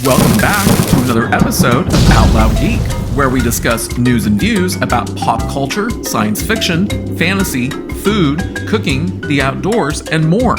Welcome back to another episode of Out Loud Geek, where we discuss news and views about pop culture, science fiction, fantasy, food, cooking, the outdoors, and more.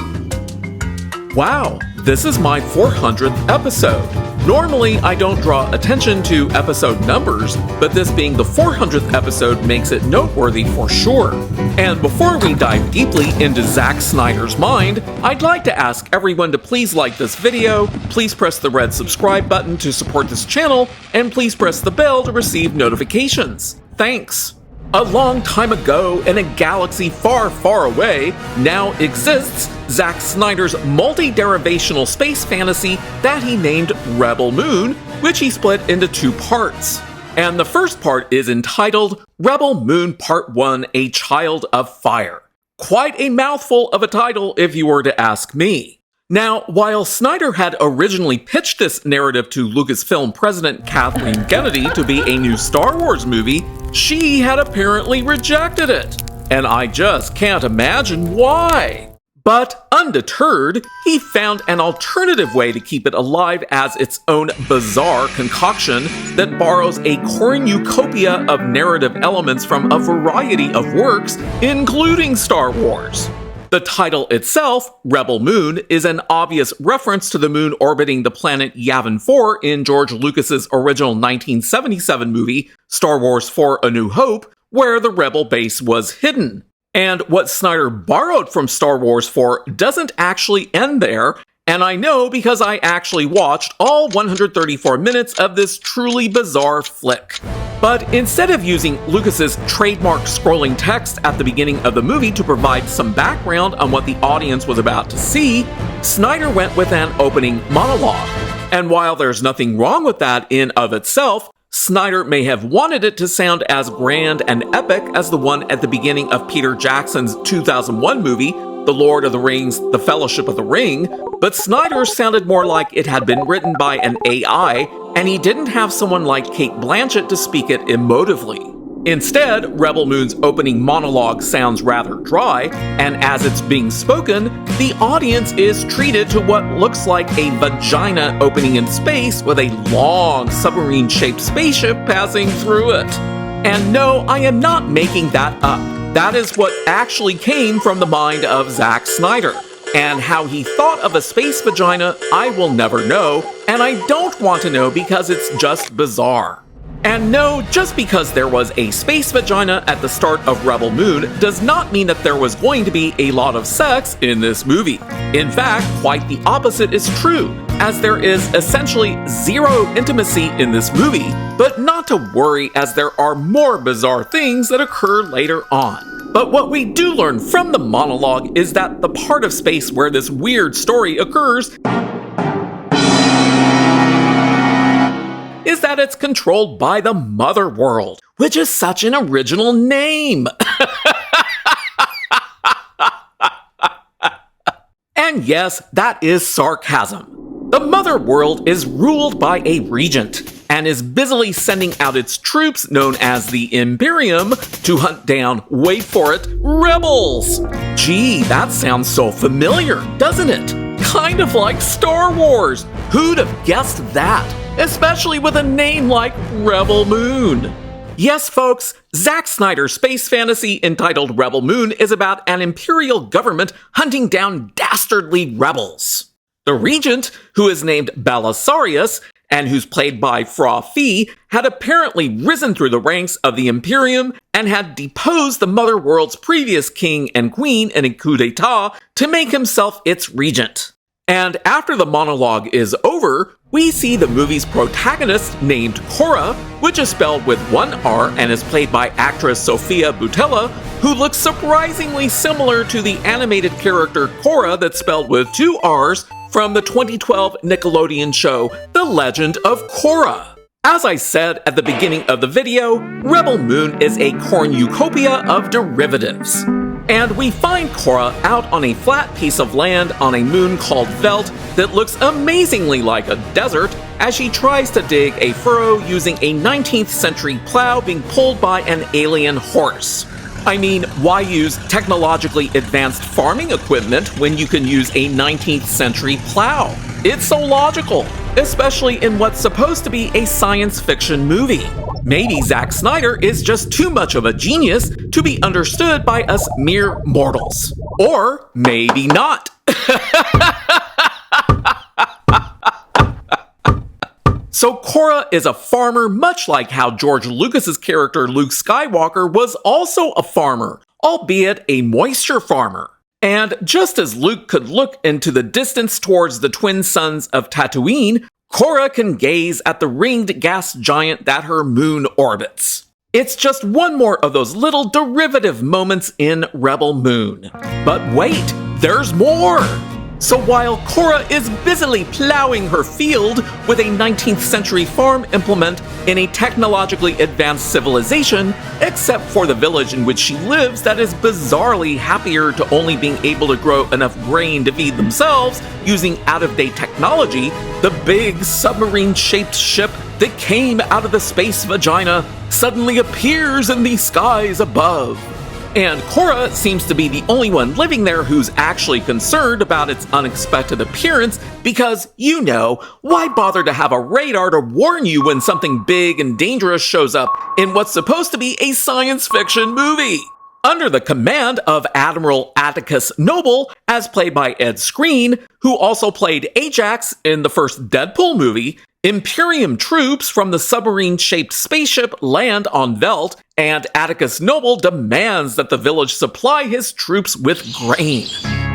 Wow, this is my 400th episode. Normally, I don't draw attention to episode numbers, but this being the 400th episode makes it noteworthy for sure. And before we dive deeply into Zack Snyder's mind, I'd like to ask everyone to please like this video, please press the red subscribe button to support this channel, and please press the bell to receive notifications. Thanks! A long time ago, in a galaxy far, far away, now exists Zack Snyder's multi-derivational space fantasy that he named Rebel Moon, which he split into two parts. And the first part is entitled Rebel Moon Part 1: A Child of Fire. Quite a mouthful of a title if you were to ask me. Now, while Snyder had originally pitched this narrative to Lucasfilm president Kathleen Kennedy to be a new Star Wars movie, she had apparently rejected it. And I just can't imagine why. But undeterred, he found an alternative way to keep it alive as its own bizarre concoction that borrows a cornucopia of narrative elements from a variety of works, including Star Wars. The title itself, Rebel Moon, is an obvious reference to the moon orbiting the planet Yavin 4 in George Lucas's original 1977 movie, Star Wars 4: A New Hope, where the Rebel base was hidden. And what Snyder borrowed from Star Wars 4 doesn't actually end there, and I know because I actually watched all 134 minutes of this truly bizarre flick. But instead of using Lucas's trademark scrolling text at the beginning of the movie to provide some background on what the audience was about to see, Snyder went with an opening monologue. And while there's nothing wrong with that in of itself, Snyder may have wanted it to sound as grand and epic as the one at the beginning of Peter Jackson's 2001 movie, The Lord of the Rings: The Fellowship of the Ring, but Snyder sounded more like it had been written by an AI, and he didn't have someone like Cate Blanchett to speak it emotively. Instead, Rebel Moon's opening monologue sounds rather dry, and as it's being spoken, the audience is treated to what looks like a vagina opening in space with a long submarine-shaped spaceship passing through it. And no, I am not making that up. That is what actually came from the mind of Zack Snyder. And how he thought of a space vagina, I will never know, and I don't want to know because it's just bizarre. And no, just because there was a space vagina at the start of Rebel Moon does not mean that there was going to be a lot of sex in this movie. In fact, quite the opposite is true, as there is essentially zero intimacy in this movie, but not to worry as there are more bizarre things that occur later on. But what we do learn from the monologue is that the part of space where this weird story occurs is that it's controlled by the Mother World, which is such an original name. And yes, that is sarcasm. The Mother World is ruled by a regent and is busily sending out its troops, known as the Imperium, to hunt down, wait for it, rebels. Gee, that sounds so familiar, doesn't it? Kind of like Star Wars. Who'd have guessed that? Especially with a name like Rebel Moon. Yes, folks, Zack Snyder's space fantasy entitled Rebel Moon is about an imperial government hunting down dastardly rebels. The regent, who is named Belisarius, and who's played by Fra Fee, had apparently risen through the ranks of the Imperium and had deposed the Mother World's previous king and queen in a coup d'etat to make himself its regent. And after the monologue is over, we see the movie's protagonist named Cora, which is spelled with one R and is played by actress Sofia Boutella, who looks surprisingly similar to the animated character Cora that's spelled with two R's from the 2012 Nickelodeon show The Legend of Korra. As I said at the beginning of the video, Rebel Moon is a cornucopia of derivatives. And we find Cora out on a flat piece of land on a moon called Velt that looks amazingly like a desert as she tries to dig a furrow using a 19th century plow being pulled by an alien horse. I mean, why use technologically advanced farming equipment when you can use a 19th century plow? It's so logical. especially in what's supposed to be a science fiction movie. Maybe Zack Snyder is just too much of a genius to be understood by us mere mortals. Or maybe not. So Korra is a farmer, much like how George Lucas's character Luke Skywalker was also a farmer, albeit a moisture farmer. And just as Luke could look into the distance towards the twin suns of Tatooine, Korra can gaze at the ringed gas giant that her moon orbits. It's just one more of those little derivative moments in Rebel Moon. But wait, there's more! So while Korra is busily plowing her field with a 19th century farm implement in a technologically advanced civilization, except for the village in which she lives that is bizarrely happier to only being able to grow enough grain to feed themselves using out-of-date technology, the big submarine-shaped ship that came out of the space vagina suddenly appears in the skies above. And Korra seems to be the only one living there who's actually concerned about its unexpected appearance because, you know, why bother to have a radar to warn you when something big and dangerous shows up in what's supposed to be a science fiction movie? Under the command of Admiral Atticus Noble, as played by Ed Skrein, who also played Ajax in the first Deadpool movie, Imperium troops from the submarine-shaped spaceship land on Velt, and Atticus Noble demands that the village supply his troops with grain.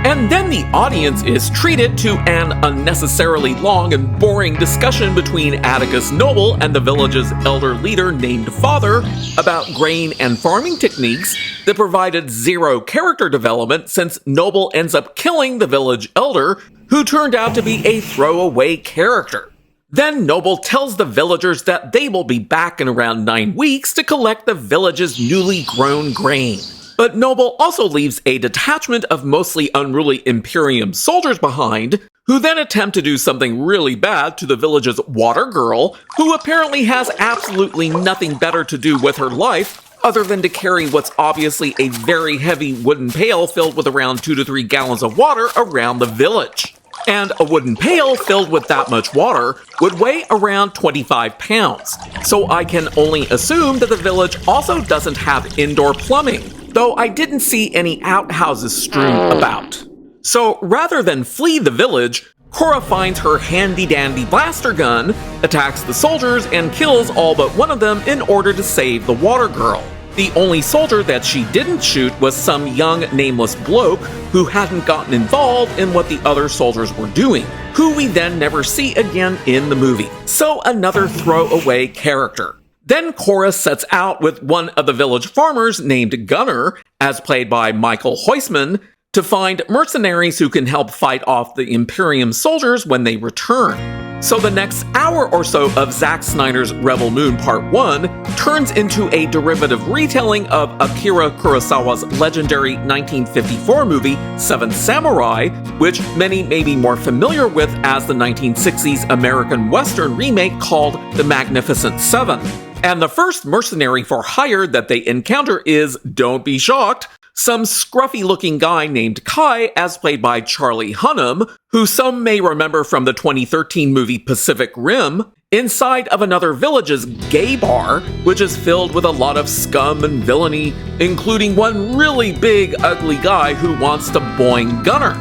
And then the audience is treated to an unnecessarily long and boring discussion between Atticus Noble and the village's elder leader named Father about grain and farming techniques that provided zero character development since Noble ends up killing the village elder, who turned out to be a throwaway character. Then Noble tells the villagers that they will be back in around 9 weeks to collect the village's newly grown grain. But Noble also leaves a detachment of mostly unruly Imperium soldiers behind, who then attempt to do something really bad to the village's water girl, who apparently has absolutely nothing better to do with her life other than to carry what's obviously a very heavy wooden pail filled with around 2 to 3 gallons of water around the village. And a wooden pail filled with that much water would weigh around 25 pounds. So I can only assume that the village also doesn't have indoor plumbing, though I didn't see any outhouses strewn about. So rather than flee the village, Korra finds her handy-dandy blaster gun, attacks the soldiers, and kills all but one of them in order to save the water girl. The only soldier that she didn't shoot was some young, nameless bloke who hadn't gotten involved in what the other soldiers were doing, who we then never see again in the movie. So another throwaway character. Then Korra sets out with one of the village farmers named Gunnar, as played by Michael Huisman, to find mercenaries who can help fight off the Imperium soldiers when they return. So the next hour or so of Zack Snyder's Rebel Moon Part 1 turns into a derivative retelling of Akira Kurosawa's legendary 1954 movie Seven Samurai, which many may be more familiar with as the 1960s American Western remake called The Magnificent Seven. And the first mercenary for hire that they encounter is, don't be shocked, some scruffy-looking guy named Kai, as played by Charlie Hunnam, who some may remember from the 2013 movie Pacific Rim, inside of another village's gay bar, which is filled with a lot of scum and villainy, including one really big, ugly guy who wants to boing Gunnar.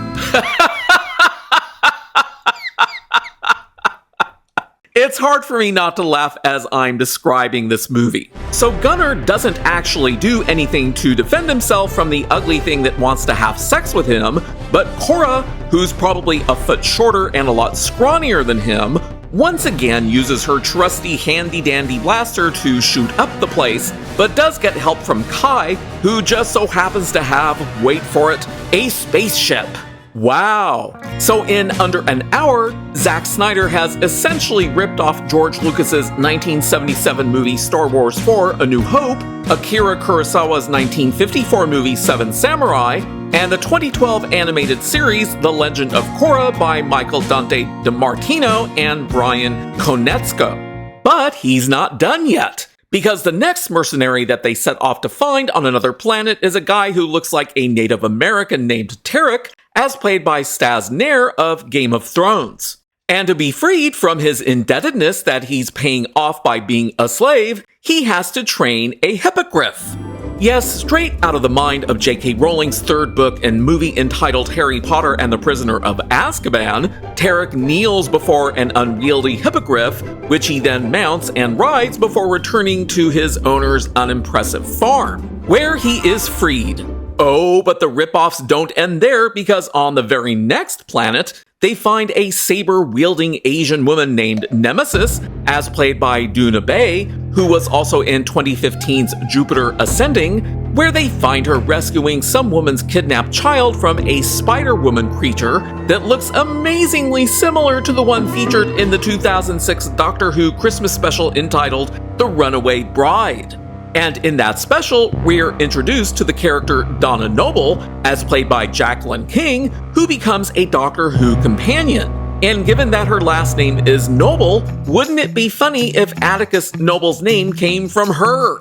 It's hard for me not to laugh as I'm describing this movie. So Gunnar doesn't actually do anything to defend himself from the ugly thing that wants to have sex with him, but Korra, who's probably a foot shorter and a lot scrawnier than him, once again uses her trusty handy-dandy blaster to shoot up the place, but does get help from Kai, who just so happens to have, wait for it, a spaceship. Wow. So in under an hour, Zack Snyder has essentially ripped off George Lucas's 1977 movie Star Wars 4: A New Hope, Akira Kurosawa's 1954 movie Seven Samurai, and the 2012 animated series The Legend of Korra by Michael Dante DiMartino and Brian Konietzko. But he's not done yet, because the next mercenary that they set off to find on another planet is a guy who looks like a Native American named Tarek, as played by Stas Nair of Game of Thrones. And to be freed from his indebtedness that he's paying off by being a slave, he has to train a hippogriff. Yes, straight out of the mind of J.K. Rowling's third book and movie entitled Harry Potter and the Prisoner of Azkaban, Tarek kneels before an unwieldy hippogriff, which he then mounts and rides before returning to his owner's unimpressive farm, where he is freed. Oh, but the ripoffs don't end there, because on the very next planet, they find a saber-wielding Asian woman named Nemesis, as played by Doona Bae, who was also in 2015's Jupiter Ascending, where they find her rescuing some woman's kidnapped child from a Spider-Woman creature that looks amazingly similar to the one featured in the 2006 Doctor Who Christmas special entitled The Runaway Bride. And in that special, we're introduced to the character Donna Noble, as played by Jacqueline King, who becomes a Doctor Who companion. And given that her last name is Noble, wouldn't it be funny if Atticus Noble's name came from her?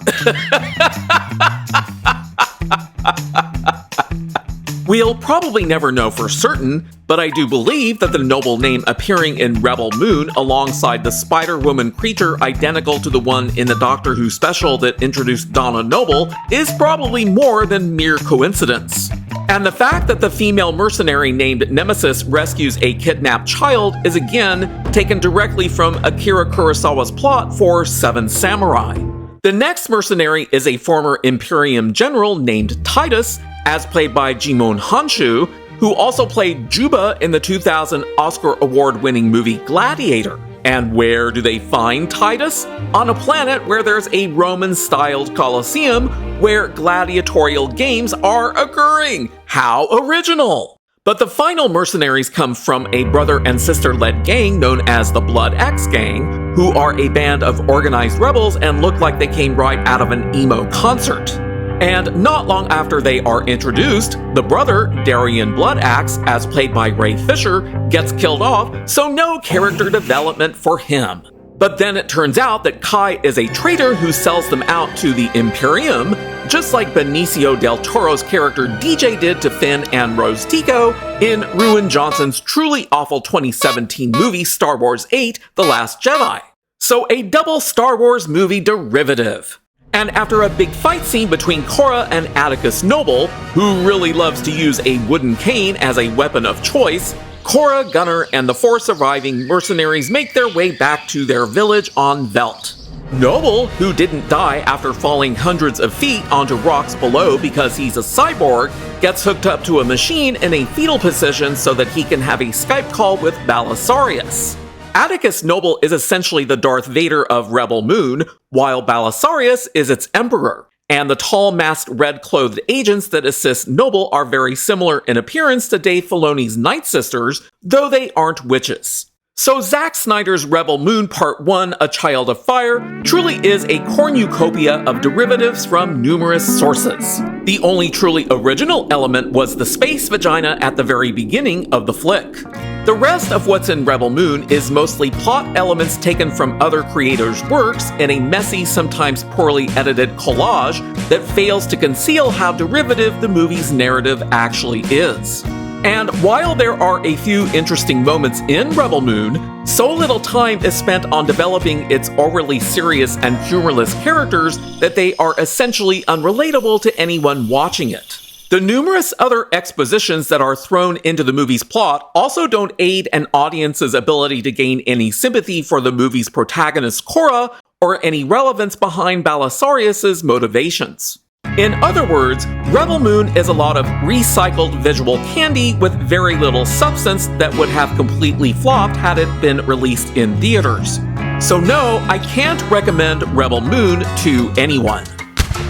We'll probably never know for certain, but I do believe that the Noble name appearing in Rebel Moon alongside the Spider-Woman creature identical to the one in the Doctor Who special that introduced Donna Noble is probably more than mere coincidence. And the fact that the female mercenary named Nemesis rescues a kidnapped child is again taken directly from Akira Kurosawa's plot for Seven Samurai. The next mercenary is a former Imperium general named Titus, as played by Jimon Honshu, who also played Juba in the 2000 Oscar award-winning movie Gladiator. And where do they find Titus? On a planet where there's a Roman-styled Colosseum where gladiatorial games are occurring. How original! But the final mercenaries come from a brother and sister-led gang known as the Blood X Gang, who are a band of organized rebels and look like they came right out of an emo concert. And not long after they are introduced, the brother, Darian Bloodaxe, as played by Ray Fisher, gets killed off, so no character development for him. But then it turns out that Kai is a traitor who sells them out to the Imperium, just like Benicio del Toro's character DJ did to Finn and Rose Tico in Ruin Johnson's truly awful 2017 movie Star Wars VIII: The Last Jedi. So a double Star Wars movie derivative. And after a big fight scene between Korra and Atticus Noble, who really loves to use a wooden cane as a weapon of choice, Korra, Gunnar, and the 4 surviving mercenaries make their way back to their village on Velt. Noble, who didn't die after falling hundreds of feet onto rocks below because he's a cyborg, gets hooked up to a machine in a fetal position so that he can have a Skype call with Belisarius. Atticus Noble is essentially the Darth Vader of Rebel Moon, while Belisarius is its emperor. And the tall, masked, red-clothed agents that assist Noble are very similar in appearance to Dave Filoni's Night Sisters, though they aren't witches. So Zack Snyder's Rebel Moon Part 1, A Child of Fire, truly is a cornucopia of derivatives from numerous sources. The only truly original element was the space vagina at the very beginning of the flick. The rest of what's in Rebel Moon is mostly plot elements taken from other creators' works in a messy, sometimes poorly edited collage that fails to conceal how derivative the movie's narrative actually is. And while there are a few interesting moments in Rebel Moon, so little time is spent on developing its overly serious and humorless characters that they are essentially unrelatable to anyone watching it. The numerous other expositions that are thrown into the movie's plot also don't aid an audience's ability to gain any sympathy for the movie's protagonist Korra or any relevance behind Belisarius' motivations. In other words, Rebel Moon is a lot of recycled visual candy with very little substance that would have completely flopped had it been released in theaters. So no, I can't recommend Rebel Moon to anyone.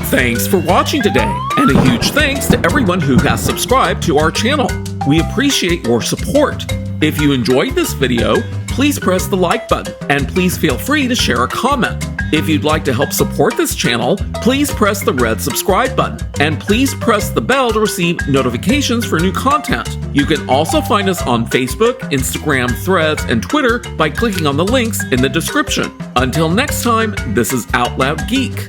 Thanks for watching today, and a huge thanks to everyone who has subscribed to our channel. We appreciate your support. If you enjoyed this video, please press the like button, and please feel free to share a comment. If you'd like to help support this channel, please press the red subscribe button, and please press the bell to receive notifications for new content. You can also find us on Facebook, Instagram, Threads, and Twitter by clicking on the links in the description. Until next time, this is Out Loud Geek.